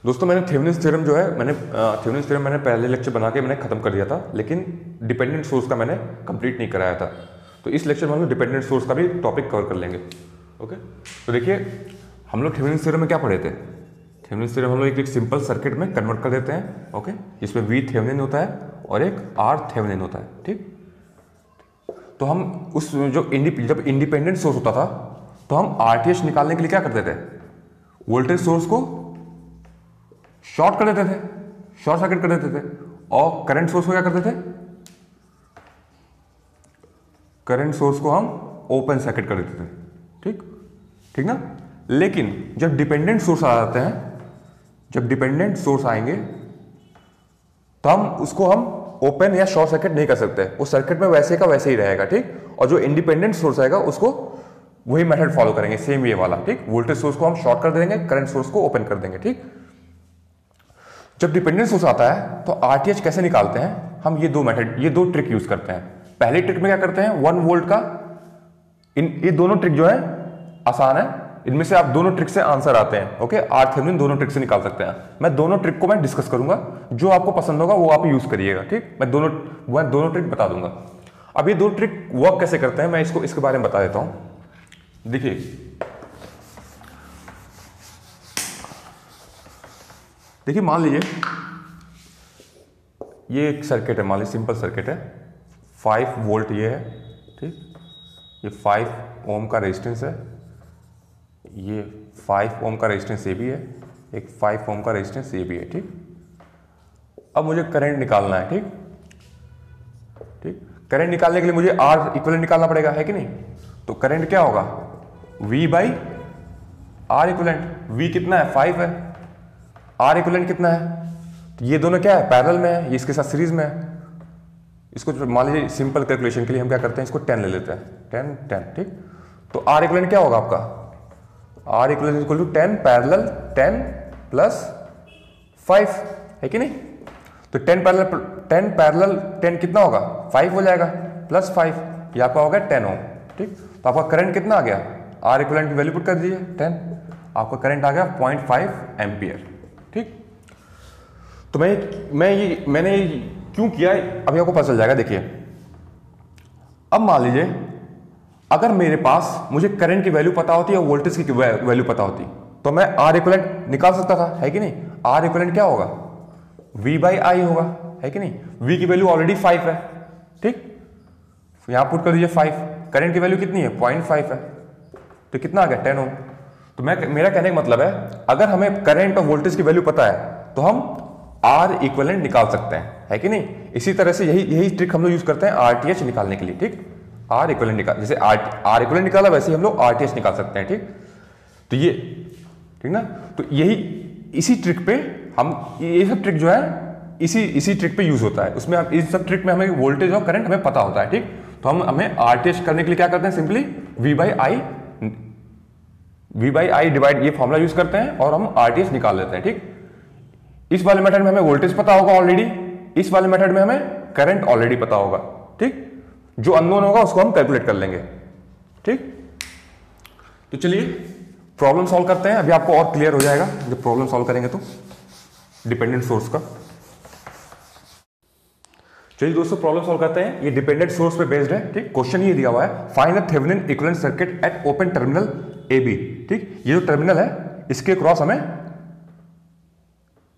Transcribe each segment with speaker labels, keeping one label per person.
Speaker 1: दोस्तों मैंने Thevenin's theorem जो है थेवेनिन्स थ्योरम मैंने पहले लेक्चर बना के मैंने खत्म कर दिया था, लेकिन डिपेंडेंट सोर्स का मैंने कंप्लीट नहीं कराया था। तो इस लेक्चर में हम लोग डिपेंडेंट सोर्स का भी टॉपिक कवर कर लेंगे। ओके, तो देखिए हम लोग थेवेनिन्स थ्योरम में क्या पढ़े थे। थेवेनिन्स थ्योरम हम लोग एक सिंपल सर्किट में कन्वर्ट कर देते हैं। ओके, जिसमें वी थेवेनिन होता है और एक आर थेवेनिन होता है। ठीक, तो हम उस जब इंडिपेंडेंट सोर्स होता था तो हम आरटीएच निकालने के लिए क्या करते थे, वोल्टेज सोर्स को शॉर्ट कर देते थे, शॉर्ट सर्किट कर देते थे, और करंट सोर्स को क्या करते थे, करंट सोर्स को हम ओपन सर्किट कर देते थे। ठीक ठीक ना। लेकिन जब डिपेंडेंट सोर्स आ जाते हैं, जब डिपेंडेंट सोर्स आएंगे तो हम उसको हम ओपन या शॉर्ट सर्किट नहीं कर सकते, उस सर्किट में वैसे का वैसे ही रहेगा। ठीक, और जो इंडिपेंडेंट सोर्स आएगा उसको वही मेथड फॉलो करेंगे, सेम ये वाला। ठीक, वोल्टेज सोर्स को हम शॉर्ट कर देंगे, करंट सोर्स को ओपन कर देंगे। ठीक, जब डिपेंडेंट सोर्स आता है तो आरटीएच कैसे निकालते हैं, हम ये दो ट्रिक यूज करते हैं। पहली ट्रिक में क्या करते हैं, 1 वोल्ट का, ये दोनों ट्रिक जो है आसान है, इनमें से आप दोनों ट्रिक से आंसर आते हैं। ओके, आरथेवेनिन दोनों ट्रिक से निकाल सकते हैं। मैं दोनों ट्रिक को मैं डिस्कस करूंगा, जो आपको पसंद होगा वो आप यूज करिएगा। ठीक, मैं दोनों ट्रिक बता दूंगा। अब ये दो ट्रिक वर्क कैसे करते हैं मैं इसके बारे में बता देता हूं। देखिए मान लीजिए ये एक सर्किट है, मान लीजिए सिंपल सर्किट है, 5 वोल्ट ये है। ठीक, ये 5 ओम का रेजिस्टेंस है, ये 5 ओम का रेजिस्टेंस ये भी है, एक 5 ओम का रेजिस्टेंस ये भी है। ठीक, अब मुझे करंट निकालना है। ठीक ठीक, करंट निकालने के लिए मुझे आर इक्विवेलेंट निकालना पड़ेगा, है कि नहीं। तो करंट क्या होगा, V by R equivalent. V कितना है, 5 है, आर इक्विवेलेंट कितना है, तो ये दोनों क्या है, पैरेलल में है, ये इसके साथ सीरीज में है। इसको मान लीजिए सिंपल कैलकुलेशन के लिए हम क्या करते हैं, इसको 10 ले लेते हैं, 10। ठीक, तो आर इक्विवेलेंट क्या होगा आपका, R equivalent equal to 10 parallel 10 plus 5, है कि नहीं। तो 10 पैरेलल 10 कितना होगा, 5 हो जाएगा, प्लस 5 ये आपका होगा 10 ओम। ठीक, तो आपका करंट कितना आ गया, आर इक्विवेलेंट की वैल्यू पुट कर दीजिए 10, आपका करंट आ गया 0.5 एम्पियर। ठीक, तो मैंने क्यों किया अभी आपको पता चल जाएगा। देखिए अब मान लीजिए अगर मेरे पास मुझे करंट की वैल्यू पता होती है और वोल्टेज की वैल्यू पता होती तो मैं आर इक्विवेलेंट निकाल सकता था, है कि नहीं। आर इक्विवेलेंट क्या होगा, V बाई आई होगा, है कि नहीं। V की वैल्यू ऑलरेडी 5 है। ठीक, यहां पुट कर दीजिए 5, करंट की वैल्यू कितनी है, 0.5 है, तो कितना आ गया 10 ओम। तो मेरा कहने का मतलब है अगर हमें करंट और वोल्टेज की वैल्यू पता है तो हम आर इक्विवेलेंट निकाल सकते हैं, है कि नहीं। इसी तरह से यही ट्रिक हम लोग यूज करते हैं आरटीएच निकालने के लिए। ठीक, आर इक्विवेलेंट निकाल, जैसे आर इक्विवेलेंट निकाला वैसे ही हम लोग आरटीएच निकाल सकते हैं। ठीक, तो ये ठीक ना, तो इसी ट्रिक पे हम ये सब ट्रिक जो है इसी ट्रिक पे यूज होता है। उसमें हम इस सब ट्रिक में हमें वोल्टेज और करंट हमें पता होता है। ठीक, तो हमें आरटीएच करने के लिए क्या करते हैं, simply V by I divide, ये फॉर्मूला यूज करते हैं और हम आरटीएच निकाल लेते हैं। ठीक, इस वाले मेथड में हमें वोल्टेज पता होगा ऑलरेडी, इस वाले मेथड में हमें करंट ऑलरेडी पता होगा। ठीक, जो अननोन होगा उसको हम कैलकुलेट कर लेंगे। ठीक, तो चलिए प्रॉब्लम सॉल्व करते हैं, अभी आपको और क्लियर हो जाएगा जब प्रॉब्लम सॉल्व करेंगे तो डिपेंडेंट सोर्स का। चलिए दोस्तों प्रॉब्लम सॉल्व करते हैं, ये डिपेंडेंट सोर्स पे बेस्ड है। ठीक, क्वेश्चन ये दिया हुआ है, find the Thevenin equivalent circuit at open terminal A B. ठीक, ये जो टर्मिनल है इसके क्रॉस हमें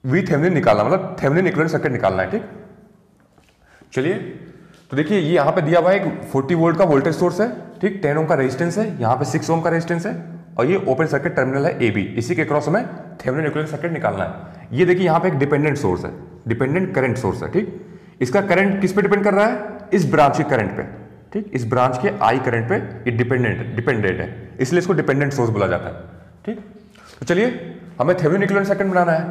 Speaker 1: वी थेवेनिन निकालना, मतलब थेवेनिन इक्विवेलेंट सर्किट निकालना है। ठीक, चलिए तो देखिए ये यहां पे दिया हुआ है एक 40 वोल्ट का वोल्टेज सोर्स है। ठीक, 10 ओम का रेजिस्टेंस है, यहां पे 6 ओम का रेजिस्टेंस है, और ये ओपन सर्किट टर्मिनल है ए बी, इसी के क्रॉस हमें थेवेनिन इक्विवेलेंट सर्किट निकालना है। ये देखिए यहां पे एक डिपेंडेंट सोर्स है, डिपेंडेंट करंट सोर्स है। ठीक, इसका करंट किस पे डिपेंड कर रहा है, इस ब्रांच के करंट पे। ठीक, इस ब्रांच के आई करंट पे ये डिपेंडेंट है, इसलिए इसको डिपेंडेंट सोर्स बोला जाता है। ठीक, तो चलिए हमें थेवेनिन इक्विवेलेंट सर्किट बनाना है,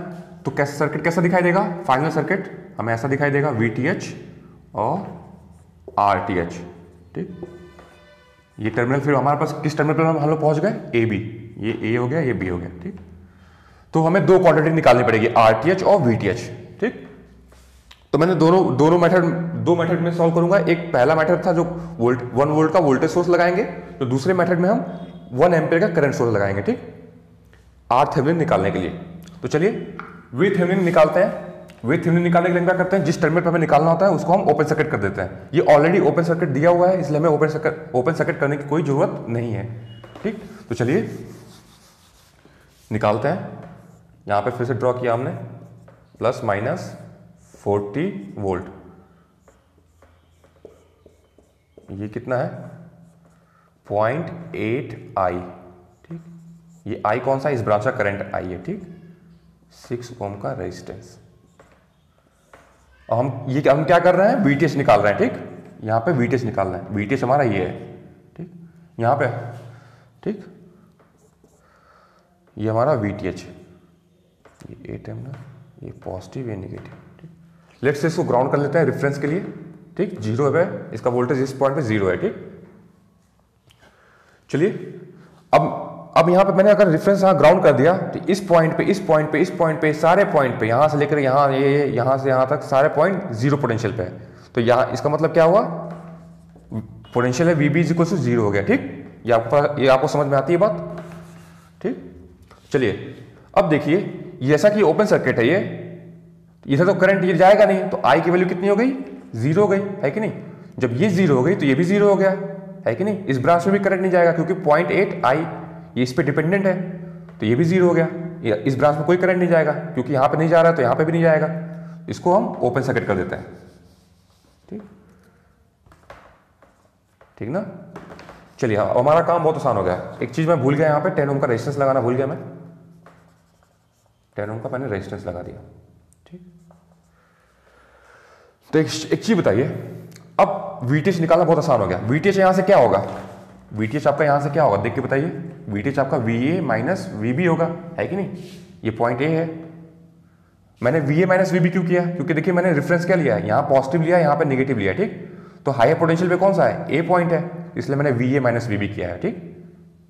Speaker 1: तो कैसा सर्किट कैसा दिखाई देगा, फाइनल सर्किट हमें ऐसा दिखाई देगा, VTH और RTH। ठीक, ये टर्मिनल फिर हमारे पास किस टर्मिनल पर हम लोग पहुंच गए, ए बी, ये ए हो गया, ये बी हो गया। ठीक, तो हमें दो क्वांटिटी निकालनी पड़ेगी, RTH और VTH। ठीक, तो मैंने दो मेथड में सॉल्व करूंगा। एक पहला मेथड था जो 1 वोल्ट का वोल्टेज सोर्स लगाएंगे, तो दूसरे मेथड में हम 1 एम्पियर का करंट सोर्स लगाएंगे। ठीक, आर थेवेनिन निकालने के लिए। तो चलिए VThevenin निकालते हैं। VThevenin निकालने के लिए क्या करते हैं, जिस टर्मिनल पर हमें निकालना होता है उसको हम ओपन सर्किट कर देते हैं। ये ऑलरेडी ओपन सर्किट दिया हुआ है, इसलिए हमें ओपन सर्किट करने की कोई जरूरत नहीं है। ठीक, तो चलिए निकालते हैं। यहां पे फिर से ड्रॉ किया हमने, प्लस माइनस 40 वोल्ट। ये कितना है, 0.8 I। ठीक, ये I कौन सा, इस ब्रांच का करंट I है। ठीक, 6 ओम का रेजिस्टेंस। हम क्या कर रहे हैं, VTH निकाल रहे हैं। ठीक, यहां पे VTH निकालना है। VTH हमारा ये है। ठीक, यहां पे, ठीक, ये हमारा VTH, ये 8 है ना, ये पॉजिटिव, ये नेगेटिव। ठीक, लेट्स से इसको ग्राउंड कर लेते हैं रेफरेंस के लिए। ठीक, 0 है, इसका वोल्टेज इस पॉइंट पे 0 है। ठीक, चलिए अब यहां पे मैंने अगर रेफरेंस यहां ग्राउंड कर दिया तो इस पॉइंट पे, इस पॉइंट पे, इस पॉइंट पे, सारे पॉइंट पे, यहां से लेकर यहां, ये यहां से यहां तक सारे पॉइंट 0 पोटेंशियल पे है। तो यहां इसका मतलब क्या हुआ, पोटेंशियल है VB इज इक्वल टू 0 हो गया। ठीक, ये आपको समझ में आती है बात। ठीक, चलिए अब देखिए, जैसा कि ओपन सर्किट है, ये इधर तो करंट ये जाएगा नहीं, तो I की वैल्यू कितनी हो गई, 0 हो गई, है कि नहीं। जब ये 0 हो गई तो ये भी 0 हो गया, है कि नहीं। इस ब्रांच में भी करंट नहीं जाएगा क्योंकि 0.8 I ये इस पे डिपेंडेंट है, तो ये भी 0 हो गया। इस ब्रांच में कोई करंट नहीं जाएगा क्योंकि यहां पे नहीं जा रहा है, तो यहां पे भी नहीं जाएगा। इसको हम ओपन सर्किट कर देते हैं। ठीक, ठीक ना। चलिए, हमारा काम बहुत आसान हो गया। एक चीज मैं भूल गया, यहां पे 10 ओम का रेजिस्टेंस लगाना भूल गया मैं। 10 ओम का मैंने रेजिस्टेंस लगा दिया। ठीक, तो एक चीज बताइए, अब VTH निकालना बहुत आसान हो गया। VTH यहां से क्या होगा, VTH आपका यहां से क्या होगा, देख के बताइए। VTH आपका VA माइनस VB होगा, है कि नहीं। ये पॉइंट A है। मैंने VA माइनस VB क्यों किया, क्योंकि देखिए मैंने रेफरेंस क्या लिया है, यहां पॉजिटिव लिया, यहां पे नेगेटिव लिया। ठीक, तो हायर पोटेंशियल पे कौन सा है, A पॉइंट है, इसलिए मैंने VA माइनस VB किया है। ठीक,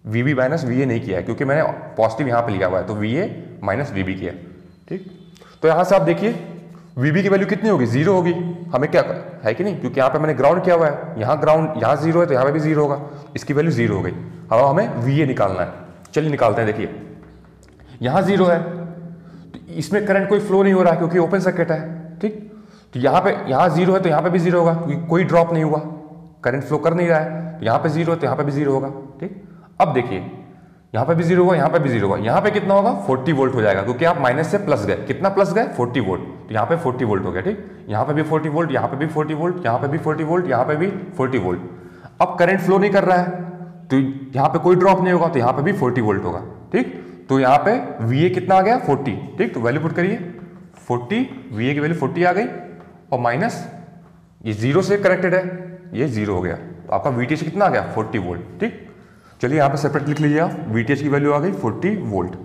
Speaker 1: VB माइनस VA नहीं किया है क्योंकि मैंने पॉजिटिव यहां पे लिया हुआ है, तो VA माइनस VB किया। ठीक, तो यहां से आप देखिए VB की वैल्यू कितनी होगी, 0 होगी। हमें क्या है कि नहीं, क्योंकि यहां पे मैंने ग्राउंड किया हुआ है, यहां ग्राउंड, यहां 0 है तो यहां पे भी 0 होगा, इसकी वैल्यू 0 हो गई। अब हमें VA निकालना है। चलिए निकालते हैं। देखिए यहां 0 है तो इसमें करंट कोई फ्लो नहीं हो रहा है क्योंकि ओपन सर्किट है। ठीक, तो यहां 0 है तो यहां पे भी 0 होगा क्योंकि कोई ड्रॉप नहीं हुआ, करंट फ्लो कर नहीं रहा है। तो यहां पे 0 है तो यहां पे भी 0 होगा। ठीक, अब देखिए यहां पे भी 0 होगा, यहां पे भी 0 होगा। यहां पे कितना होगा, 40 वोल्ट हो जाएगा क्योंकि आप माइनस से प्लस गए। कितना प्लस गए, 40 वोल्ट, तो यहां पे 40 वोल्ट हो गया। ठीक, यहां पे भी 40 वोल्ट, यहां पे भी 40 वोल्ट, यहां पे भी 40 वोल्ट, यहां पे भी 40 वोल्ट। अब करंट फ्लो नहीं कर रहा है तो यहां पे कोई ड्रॉप नहीं होगा, तो यहां पे भी 40 वोल्ट होगा। ठीक, तो यहां पे VA कितना आ गया, 40। ठीक, तो वैल्यू पुट करिए, 40, VA की वैल्यू 40 आ गई, और माइनस ये 0 से कनेक्टेड है, ये 0 हो गया, तो आपका VTH कितना आ गया, 40 वोल्ट। ठीक, चलिए यहां पे सेपरेट लिख लीजिए आप, VTH की वैल्यू आ गई 40 वोल्ट।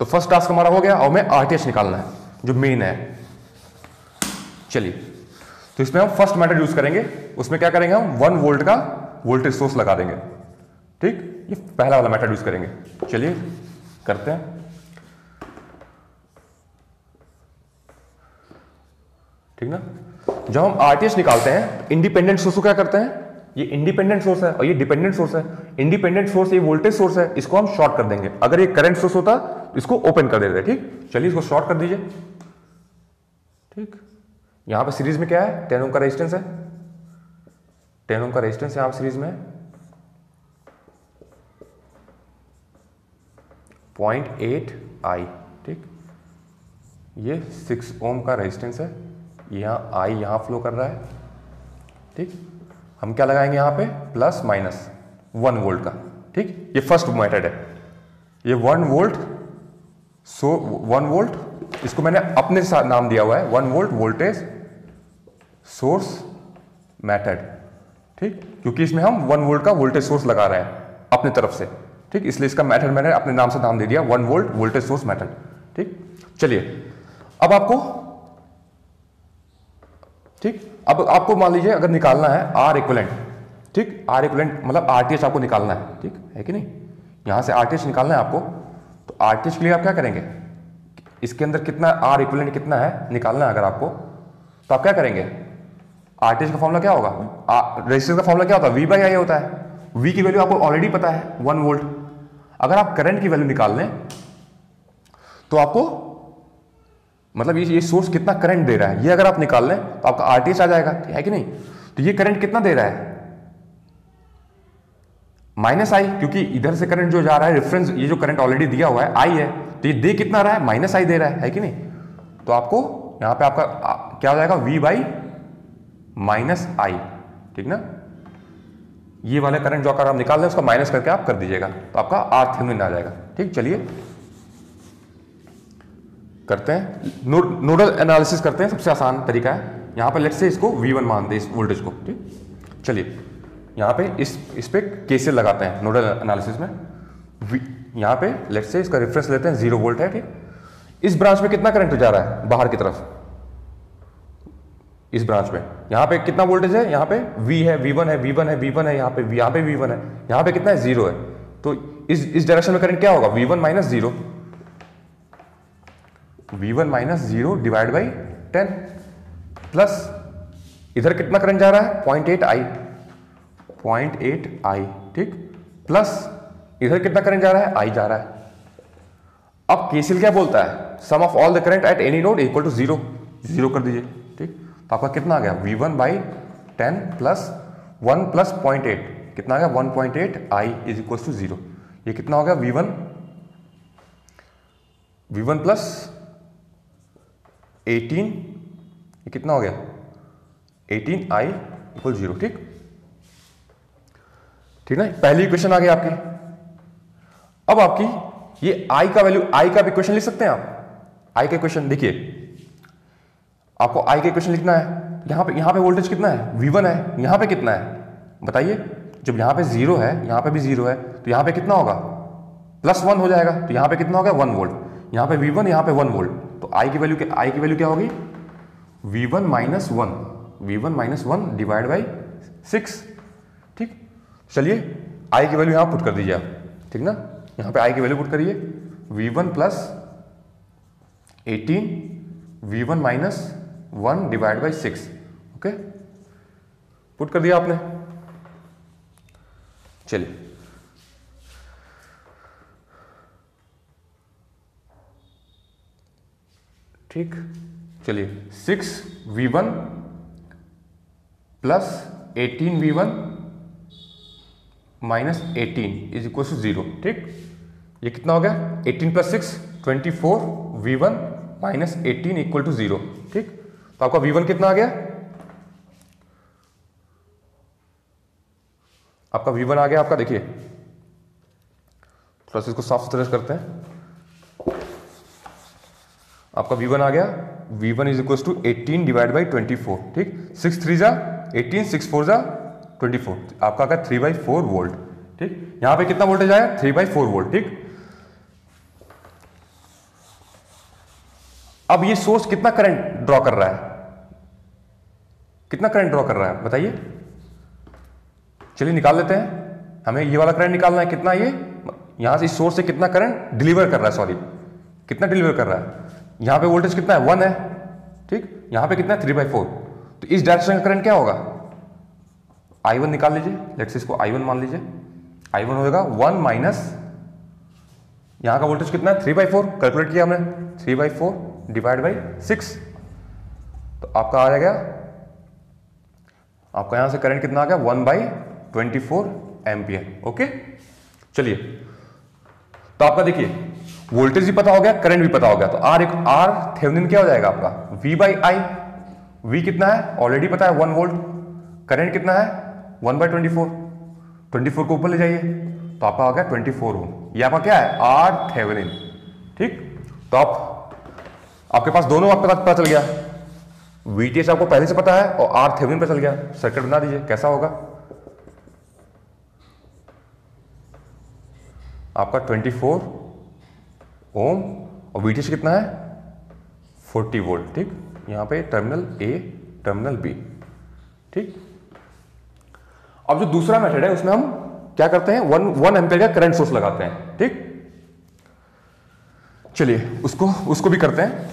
Speaker 1: तो फर्स्ट टास्क हमारा हो गया। और हमें RTH निकालना है जो मेन है। चलिए, तो इसमें हम फर्स्ट मेथड यूज करेंगे। उसमें क्या करेंगे, हम 1 वोल्ट का वोल्टेज सोर्स लगा देंगे। ठीक, ये पहला वाला मेथड यूज करेंगे। चलिए करते हैं। ठीक ना। जब हम RTH निकालते हैं, इंडिपेंडेंट सोर्स को क्या करते हैं, ये इंडिपेंडेंट सोर्स है और ये डिपेंडेंट सोर्स है। इंडिपेंडेंट सोर्स ये वोल्टेज सोर्स है, इसको हम शॉर्ट कर देंगे। अगर ये करंट सोर्स होता तो इसको ओपन कर देते। ठीक, चलिए इसको शॉर्ट कर दीजिए। ठीक, यहां पे सीरीज में क्या है, 10 ओम का रेजिस्टेंस है, 10 ओम का रेजिस्टेंस यहां पे सीरीज में है, 0.8 I। ठीक, ये 6 ओम का रेजिस्टेंस है, यहां I यहां फ्लो कर रहा है। ठीक, हम क्या लगाएंगे यहां पे, प्लस माइनस 1 वोल्ट का। ठीक, ये फर्स्ट मेथड है, ये 1 वोल्ट, सो 1 वोल्ट, इसको मैंने अपने साथ नाम दिया हुआ है, 1 वोल्ट वोल्टेज सोर्स मेथड। ठीक, क्योंकि इसमें हम 1 वोल्ट का वोल्टेज सोर्स लगा रहे हैं अपने तरफ से। ठीक, इसलिए इसका मेथड मैंने अपने नाम से नाम दे दिया, 1 वोल्ट वोल्टेज सोर्स मेथड। ठीक, चलिए अब आपको, ठीक, अब आपको मान लीजिए अगर निकालना है R इक्विवेलेंट। ठीक, R इक्विवेलेंट मतलब RTH आपको निकालना है। ठीक है कि नहीं, यहां से RTH निकालना है आपको। तो RTH के लिए आप क्या करेंगे, इसके अंदर कितना R इक्विवेलेंट कितना है निकालना है अगर आपको, तो आप क्या करेंगे, RTH का फॉर्मूला क्या होगा, रेजिस्टेंस का फॉर्मूला क्या होता है, V/I होता है। V की वैल्यू आपको ऑलरेडी पता है, 1 वोल्ट। अगर आप करंट की वैल्यू निकाल लें तो आपको मतलब ये सोर्स कितना करंट दे रहा है, ये अगर आप निकाल लें तो आपका आरटीएच आ जाएगा, है कि नहीं। तो ये करंट कितना दे रहा है, माइनस आई, क्योंकि इधर से करंट जो जा रहा है रेफरेंस, ये जो करंट ऑलरेडी दिया हुआ है आई है, तो ये दे कितना रहा है, माइनस आई दे रहा है कि नहीं। तो आपको यहां पे आपका क्या हो जाएगा, V बाई माइनस आई, ठीक ना। ये वाला करंट जो अगर आप निकाल लें उसका माइनस करके आप कर दीजिएगा तो आपका आर थेवेनिन आ जाएगा। ठीक, चलिए करते हैं नोडल एनालिसिस करते हैं, सबसे आसान तरीका है। यहां पर लेट्स से इसको V1 मान दे, इस वोल्टेज को। ठीक, चलिए यहां पे इस पे केसीएल लगाते हैं नोडल एनालिसिस में। यहां पे लेट्स से इसका रेफरेंस लेते हैं, 0 वोल्ट है। ठीक, इस ब्रांच में कितना करंट जा रहा है बाहर की तरफ, इस ब्रांच में यहां पे कितना वोल्टेज है, यहां पे V है, V1 है, V1 है, V1 है, यहां पे V1 है, यहां पे कितना है, 0 है। तो इस डायरेक्शन में करंट क्या होगा, V1 minus 0, V1 minus 0 divide by 10 plus इधर कितना करंट जा रहा है, 0.8 आई। ठीक, प्लस इधर कितना करंट जा रहा है, आई जा रहा है। अब केसीएल क्या बोलता है, sum of all the current at any node equal to 0, 0 कर दीजिए। ठीक, तो आपका कितना आ गया, V1 बाई 10 प्लस 1 प्लस 0.8, कितना आ गया 1.8 आई इज इक्वल टू 0। ये कितना हो गया, V1 प्लस 18, ये कितना हो गया 18 आई इक्वल 0। ठीक, ठीक ना, पहली इक्वेशन आ गई आपकी। अब आपकी ये आई का वैल्यू, आई का भी इक्वेशन लिख सकते हैं आप। आई का इक्वेशन देखिए, आपको आई का इक्वेशन लिखना है। यहां पे वोल्टेज कितना है, V1 है, यहां पे कितना है बताइए। जब यहां पे 0 है, यहां पे भी 0 है, तो यहां पे कितना होगा, +1 हो जाएगा। तो यहां पे कितना होगा, 1 वोल्ट। यहां पे V1, यहां पे 1 वोल्ट, तो आई की वैल्यू क्या होगी, V1 माइनस 1 डिवाइड बाई 6। ठीक, चलिए आई की वैल्यू यहां पुट कर दीजिए आप। ठीक ना, यहां पे आई की वैल्यू पुट करिए, V1 plus 18 V1 minus 1 divide by 6। Okay, put कर दिया आपने। चलिए ठीक, चलिए 6V1 plus 18V1 minus 18 is equal to 0। ठीक, ये कितना हो गया, 18 plus 6 24V1 minus 18 equal to 0। ठीक, तो आपका V1 कितना आ गया, आपका V1 आ गया आपका, देखिए थोड़ा सा इसको साफ सुथरा करते हैं। आपका V1 आ गया, V1 is equal to 18 divide by 24। ठीक, 6 3 जा 18, 6 4 जा 24, आपका आ गया 3/4 वोल्ट। ठीक, यहां पे कितना वोल्टेज आया, 3/4 वोल्ट। ठीक, अब ये सोर्स कितना करंट ड्रॉ कर रहा है, कितना करंट ड्रॉ कर रहा है बताइए। चलिए निकाल लेते हैं, हमें ये वाला करंट निकालना है, कितना ये यहां से इस सोर्स से कितना करंट डिलीवर कर रहा है, सॉरी कितना डिलीवर कर रहा है। यहां पे वोल्टेज कितना है, 1 है। ठीक, यहां पे कितना है, 3/4। तो इस डायरेक्शन का करंट क्या होगा, I1 निकाल लीजिए, लेट्स इसको I1 मान लीजिए। I1 होगा 1 माइनस, यहां का वोल्टेज कितना है, 3/4, कैलकुलेट किया हमने, 3/4 डिवाइड बाई 6, तो आपका आ जाएगा, आपका यहां से करंट कितना आ गया, 1/24 एम्पियर। ओके, चलिए तो आपका देखिए वोल्टेज भी पता हो गया, करंट भी पता हो गया, तो आर थेवेनिन क्या हो जाएगा आपका, V बाई आई। V कितना है ऑलरेडी पता है, 1 वोल्ट। करंट कितना है, 1/24, 24 को ऊपर ले जाइए तो आपका आ गया 24 ओम। ये आपका क्या है, आर थेवेनिन। ठीक, तो आपके पास दोनों आपके पास पता चल गया, VTH आपको पहले से पता है और आर थेवेनिन पता चल गया। सर्किट बना दीजिए, कैसा होगा आपका 24 ओम और VTH कितना है, 40 वोल्ट। ठीक, यहां पे टर्मिनल A टर्मिनल B। ठीक, अब जो दूसरा मेथड है उसमें हम क्या करते हैं, 1 एम्पियर का करंट सोर्स लगाते हैं। ठीक, चलिए उसको भी करते हैं।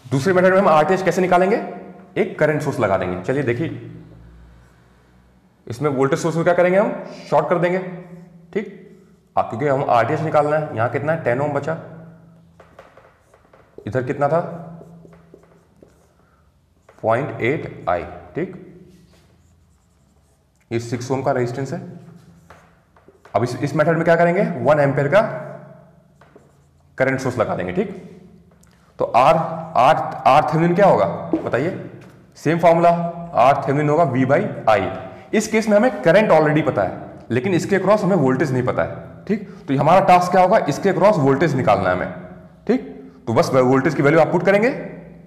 Speaker 1: दूसरे मेथड में हम आरटीएच कैसे निकालेंगे, एक करंट सोर्स लगा देंगे। चलिए देखिए, इसमें वोल्टेज सोर्स को क्या करेंगे हम, शॉर्ट कर देंगे। ठीक, क्योंकि हम आरटीएच निकालना है, यहाँ कितना है 10 ओम बचा, इधर कितना था 0.8 I, ठीक। ये 6 ओम का रेजिस्टेंस है। अब इस मेथड में क्या करेंगे, 1 एम्पेयर का करंट सोर्स लगा देंगे, ठीक। तो आर थेवेनिन क्या होगा बताइए, सेम फॉर्मूला, आर थेवेनिन होगा V/I। इस केस में हमें करंट ऑलरेडी पता है, लेकिन इसके क्रॉस हमें वोल्टेज नहीं पता है, ठीक। तो हमारा टास्क क्या होगा, इसके क्रॉस वोल्टेज निकालना है हमें, ठीक। तो बस वोल्टेज की वैल्यू आप पुट करेंगे,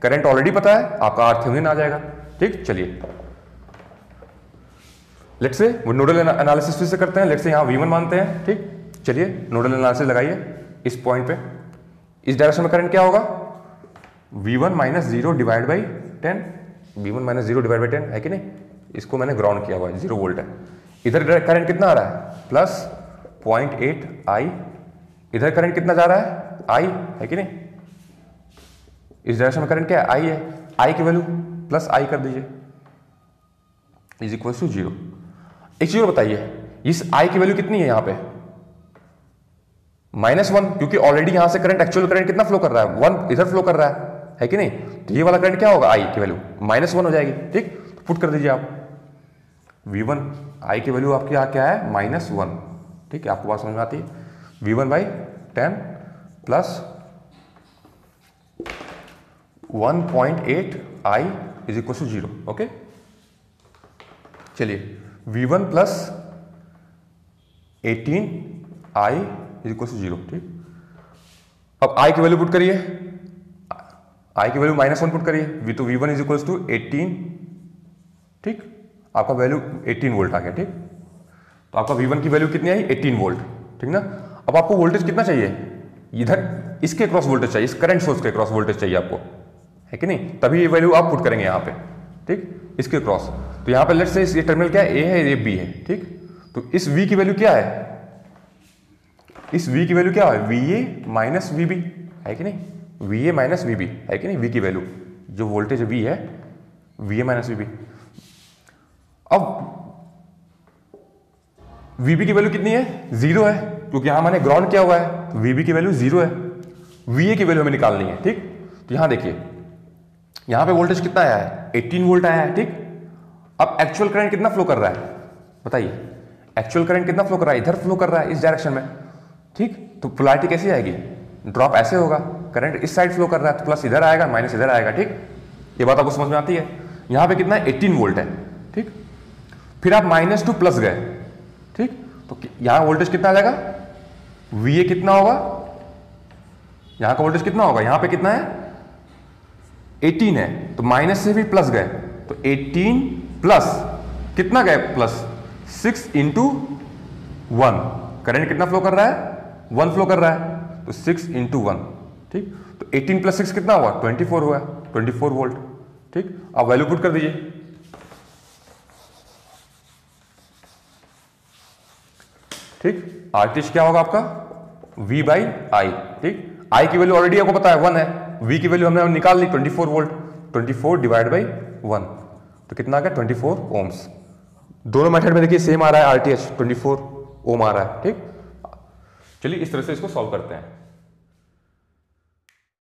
Speaker 1: करंट ऑलरेडी पता है, आपका आर थेवेनिन आ जाएगा, ठीक। चलिए लेट्स से वो नोडल एनालिसिस फिर से करते हैं। लेट्स से यहाँ V1 मानते हैं, ठीक। चलिए नोडल एनालिसिस लगाइए इस पॉइंट पे। इस डायरेक्शन में करंट क्या होगा, V1 - 0 divide by 10, V1 - 0 divide by 10 है कि नहीं। इसको मैंने ग्राउंड किया हुआ है, 0 वोल्ट है। इधर करंट कितना आ रहा है, प्लस 0.8 I। इधर करंट कितना जा रहा है, I है कि नहीं। इस डायरेक्शन में करंट क्या है, I है। I की वैल्यू प्लस I कर दीजिए, इज इक्वल टू 0। एक चीज बताइए, इस I की वैल्यू कितनी है यहाँ पे, -1, क्योंकि ऑलरेडी यहां से करंट, एक्चुअल करंट कितना फ्लो कर रहा है, 1 इधर फ्लो कर रहा है कि नहीं। तो ये वाला करंट क्या होगा, I की वैल्यू -1 हो जाएगी, ठीक। तो पुट कर दीजिए आप, V1 I की वैल्यू आपकी क्या है, -1, ठीक है। आपको बात समझ में आती है। V1/10 plus 1.8 I is equal to 0, okay. चलिए V1 plus 18 I is equal to 0, ठीक। अब I की वैल्यू पुट करिए, I की वैल्यू -1 पुट करिए, तो V1 इज इक्वल टू 18, ठीक। आपका वैल्यू 18 वोल्ट आ गया, ठीक। तो आपका V1 की वैल्यू कितनी आई, 18 वोल्ट, ठीक ना। अब आपको वोल्टेज कितना चाहिए, इधर इसके क्रॉस वोल्टेज चाहिए, इस करंट सोर्स के क्रॉस वोल्टेज चाहिए आपको, है कि नहीं। तभी ये वैल्यू आप पुट करेंगे यहाँ पे, ठीक, इसके क्रॉस। तो यहाँ पे लेट्स से ये टर्मिनल क्या है, A है, ये B है, ठीक। तो इस V की वैल्यू क्या है, इस V की वैल्यू क्या है, VA - VB है कि नहीं, VA - VB है कि नहीं। V की वैल्यू जो वोल्टेज V है, VA - VB। अब VB की वैल्यू कितनी है, 0 है, क्योंकि यहां मैंने ग्राउंड किया हुआ है, तो VB की वैल्यू 0 है। VA की वैल्यू हमें निकालनी है, ठीक। तो यहां देखिए, यहां पे वोल्टेज कितना आया है, 18 वोल्ट आया है, ठीक। अब एक्चुअल करंट कितना फ्लो कर रहा है बताइए, एक्चुअल करंट कितना फ्लो कर रहा है, इधर फ्लो कर रहा है, इस डायरेक्शन में, ठीक। तो पोलैरिटी कैसी आएगी, ड्रॉप ऐसे होगा, करंट इस साइड फ्लो कर रहा है, तो प्लस इधर आएगा, माइनस इधर आएगा, ठीक। ये बात आपको समझ में आती है। यहां पे कितना है, 18 वोल्ट है, ठीक। फिर आप -2 प्लस गए, ठीक। तो यहां वोल्टेज कितना आ जाएगा, VA कितना होगा, यहां का वोल्टेज कितना होगा, यहां पे कितना है 18 है, तो माइनस से भी प्लस गए, तो 18 प्लस कितना गए, प्लस 6 × 1, करंट कितना फ्लो कर रहा है, 1 फ्लो कर रहा है, तो 6 × 1, ठीक। तो 18 + 6 कितना हुआ, 24 हुआ, 24 वोल्ट, ठीक। अब वैल्यू पुट कर दीजिए, ठीक। आरटीएच क्या होगा आपका, V/I, ठीक। I की वैल्यू ऑलरेडी आपको पता है 1 है, V की वैल्यू हमने निकाल ली 24 वोल्ट, 24 डिवाइड बाई 1, तो कितना आ गया 24 ओम्स। दोनों मेथड में देखिए सेम आ रहा है, आरटीएच 24 ओम आ रहा है, ठीक। चलिए इस तरह से इसको सॉल्व करते हैं।